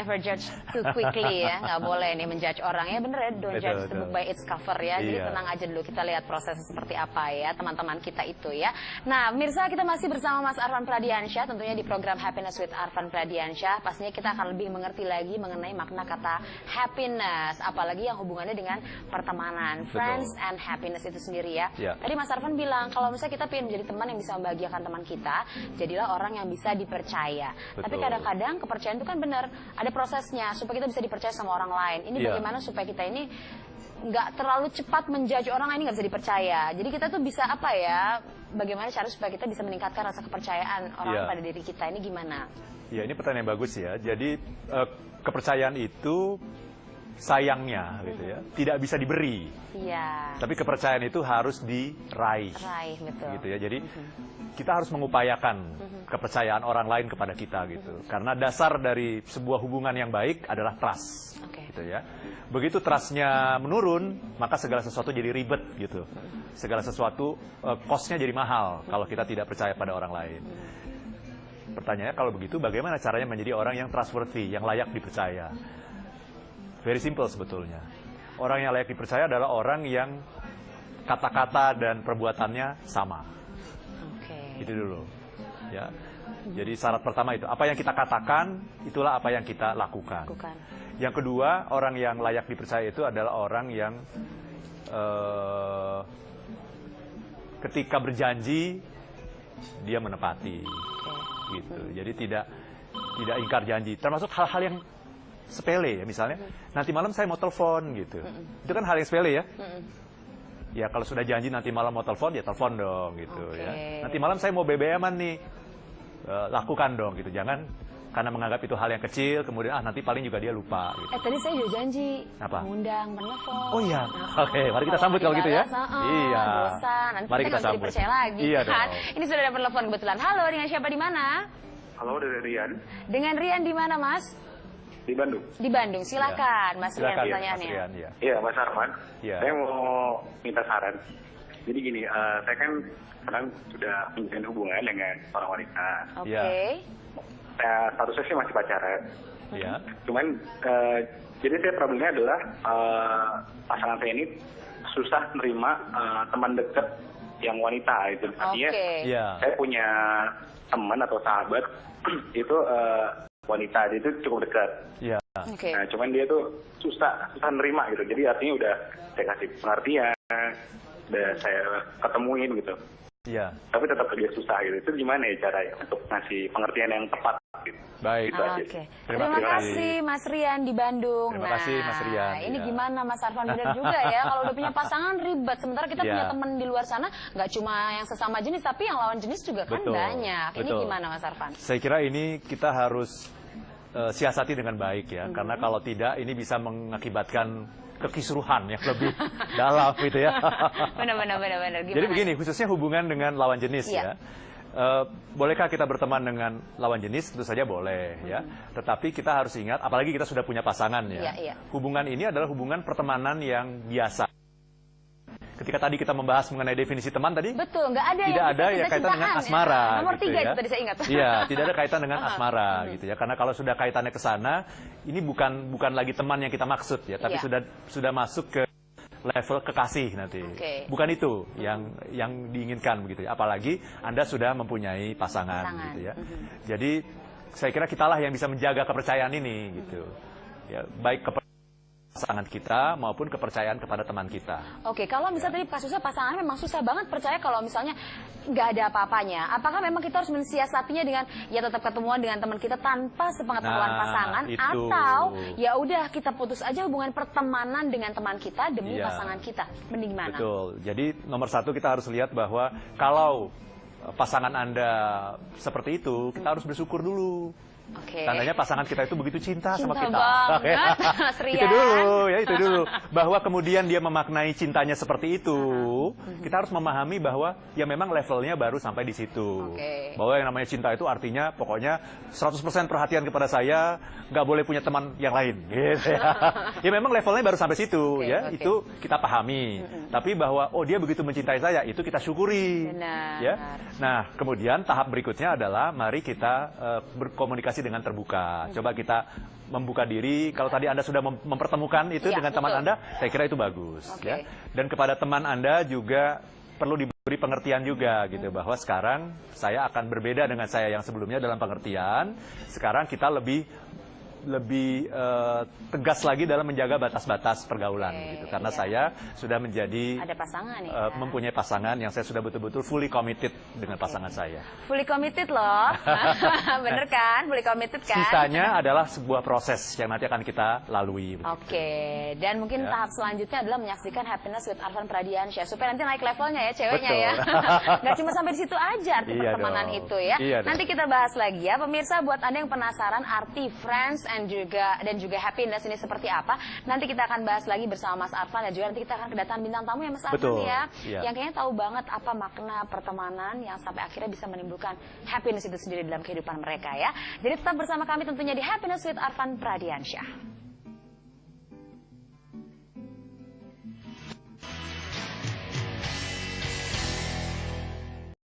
never judge too quickly ya, nggak boleh nih menjudge orang ya, bener ya, don't judge the book by its cover ya. Jadi tenang aja dulu, kita lihat prosesnya seperti apa ya teman-teman kita itu ya. Nah Mirsa, kita masih bersama Mas Arfan Pradiansyah tentunya di program Happiness with Arfan Pradiansyah. Pastinya kita akan lebih mengerti lagi mengenai makna kata happiness, apalagi yang hubungannya dengan pertemanan, friends and happiness itu sendiri ya. Tadi Mas Arfan bilang kalau misalnya kita pengen menjadi teman yang bisa membahagiakan teman kita, jadilah orang yang bisa dipercaya. Tapi kadang-kadang kepercayaan itu kan benar ada prosesnya supaya kita bisa dipercaya sama orang lain. Ini bagaimana supaya kita ini nggak terlalu cepat menjudge orang lain, nggak bisa dipercaya. Jadi kita tuh bisa apa ya? Bagaimana cara supaya kita bisa meningkatkan rasa kepercayaan orang pada diri kita, ini gimana? Ya, ini pertanyaan yang bagus ya. Jadi kepercayaan itu sayangnya gitu ya, tidak bisa diberi. Tapi kepercayaan itu harus diraih. Gitu ya. Jadi kita harus mengupayakan kepercayaan orang lain kepada kita gitu. Karena dasar dari sebuah hubungan yang baik adalah trust. Gitu ya. Begitu trustnya menurun, maka segala sesuatu jadi ribet gitu. Segala sesuatu cost-nya jadi mahal kalau kita tidak percaya pada orang lain. Pertanyaannya kalau begitu bagaimana caranya menjadi orang yang trustworthy, yang layak dipercaya? Very simple sebetulnya. Orang yang layak dipercaya adalah orang yang kata-kata dan perbuatannya sama. Itu dulu. Ya. Jadi syarat pertama itu, apa yang kita katakan, itulah apa yang kita lakukan. Yang kedua, orang yang layak dipercaya itu adalah orang yang ketika berjanji dia menepati. Gitu. Jadi tidak ingkar janji. Termasuk hal-hal yang sepele ya, misalnya nanti malam saya mau telepon gitu. Itu kan hal yang sepele ya. Ya kalau sudah janji nanti malam mau telepon, ya telepon dong gitu ya. Nanti malam saya mau BBM-an nih, lakukan dong gitu. Jangan karena menganggap itu hal yang kecil, kemudian nanti paling juga dia lupa. Gitu. Tadi saya udah janji mengundang, menelpon. Oh iya, oke, mari kita sambut kalau gitu ya. Iya. Bosan, nanti mari kita sambut. Dipercaya lagi. Iya kan? Ini sudah ada telepon kebetulan. Halo, dengan siapa di mana? Halo, dari Rian. Dengan Rian di mana, Mas? Di Bandung. Di Bandung, silakan Mas Rian pertanyaannya. Iya, Mas Arfan. Saya mau minta saran. Jadi gini, saya kan sekarang sudah menjalin hubungan dengan seorang wanita. Statusnya sih masih pacaran. Cuman, jadi saya problemnya adalah pasangan saya ini susah menerima teman dekat yang wanita. Itu artinya saya punya teman atau sahabat itu wanita, itu cukup dekat. Nah, cuman dia tuh susah nerima gitu. Jadi artinya udah saya kasih pengertian, udah saya ketemuin gitu. Tapi tetap dia susah gitu. Itu gimana ya caranya untuk ngasih pengertian yang tepat gitu. Baik. Terima kasih Mas Rian di Bandung. Terima kasih Mas Rian. Ini gimana Mas Arfan, benar juga ya kalau udah punya pasangan ribet. Sementara kita punya teman di luar sana, nggak cuma yang sesama jenis, tapi yang lawan jenis juga kan banyak. Ini gimana Mas Arfan? Saya kira ini kita harus siasati dengan baik ya, karena kalau tidak ini bisa mengakibatkan kekisruhan yang lebih dalam gitu ya. Benar. Jadi begini, khususnya hubungan dengan lawan jenis ya. Bolehkah kita berteman dengan lawan jenis? Tentu saja boleh ya. Tetapi kita harus ingat, apalagi kita sudah punya pasangan ya. Hubungan ini adalah hubungan pertemanan yang biasa. Ketika tadi kita membahas mengenai definisi teman tadi, betul, nggak ada tidak ada ya kaitan dengan asmara. Nomor 3 ya. itu tadi saya ingat. Iya, tidak ada kaitan dengan asmara gitu ya. Karena kalau sudah kaitannya ke sana, ini bukan lagi teman yang kita maksud ya, tapi sudah masuk ke level kekasih nanti. Bukan itu yang diinginkan begitu ya. Apalagi Anda sudah mempunyai pasangan. Gitu ya. Jadi saya kira kitalah yang bisa menjaga kepercayaan ini gitu. Ya, baik pasangan kita maupun kepercayaan kepada teman kita. Kalau misalnya tadi kasusnya pasangan memang susah banget percaya kalau misalnya nggak ada apa-apanya. Apakah memang kita harus mensiasatinya dengan ya tetap ketemuan dengan teman kita tanpa sepengetahuan pasangan, atau ya udah kita putus aja hubungan pertemanan dengan teman kita demi pasangan kita? Mending mana? Betul. Jadi nomor satu kita harus lihat bahwa kalau pasangan Anda seperti itu, kita harus bersyukur dulu. Tandanya pasangan kita itu begitu cinta sama kita. Mas Rian. Itu dulu. Bahwa kemudian dia memaknai cintanya seperti itu, kita harus memahami bahwa ya memang levelnya baru sampai di situ. Bahwa yang namanya cinta itu artinya pokoknya 100% perhatian kepada saya, nggak boleh punya teman yang lain. Gitu ya. Ya memang levelnya baru sampai situ, itu kita pahami. Tapi bahwa dia begitu mencintai saya, itu kita syukuri. Ya. Nah, kemudian tahap berikutnya adalah mari kita berkomunikasi dengan terbuka. Coba kita membuka diri. Kalau tadi Anda sudah mempertemukan itu dengan teman Anda, saya kira itu bagus. Ya. Dan kepada teman Anda juga perlu diberi pengertian juga gitu, bahwa sekarang saya akan berbeda dengan saya yang sebelumnya dalam pengertian. Sekarang kita lebih tegas lagi dalam menjaga batas-batas pergaulan gitu, karena saya sudah menjadi ada pasangan mempunyai pasangan yang saya sudah betul-betul fully committed dengan pasangan saya. Fully committed loh. Bener kan? Fully committed kan? Sisanya adalah sebuah proses yang nanti akan kita lalui. Dan mungkin tahap selanjutnya adalah menyaksikan Happiness with Arfan Pradiansyah, supaya nanti naik levelnya ya ceweknya. Betul. Ya. Nggak cuma sampai di situ aja arti pertemanan itu ya. Nanti kita bahas lagi ya, pemirsa, buat Anda yang penasaran arti friends dan juga happiness ini seperti apa, nanti kita akan bahas lagi bersama Mas Arfan, dan juga nanti kita akan kedatangan bintang tamu ya Mas Arfan ya, yang kayaknya tahu banget apa makna pertemanan yang sampai akhirnya bisa menimbulkan happiness itu sendiri dalam kehidupan mereka ya. Jadi tetap bersama kami tentunya di Happiness with Arfan Pradiansyah.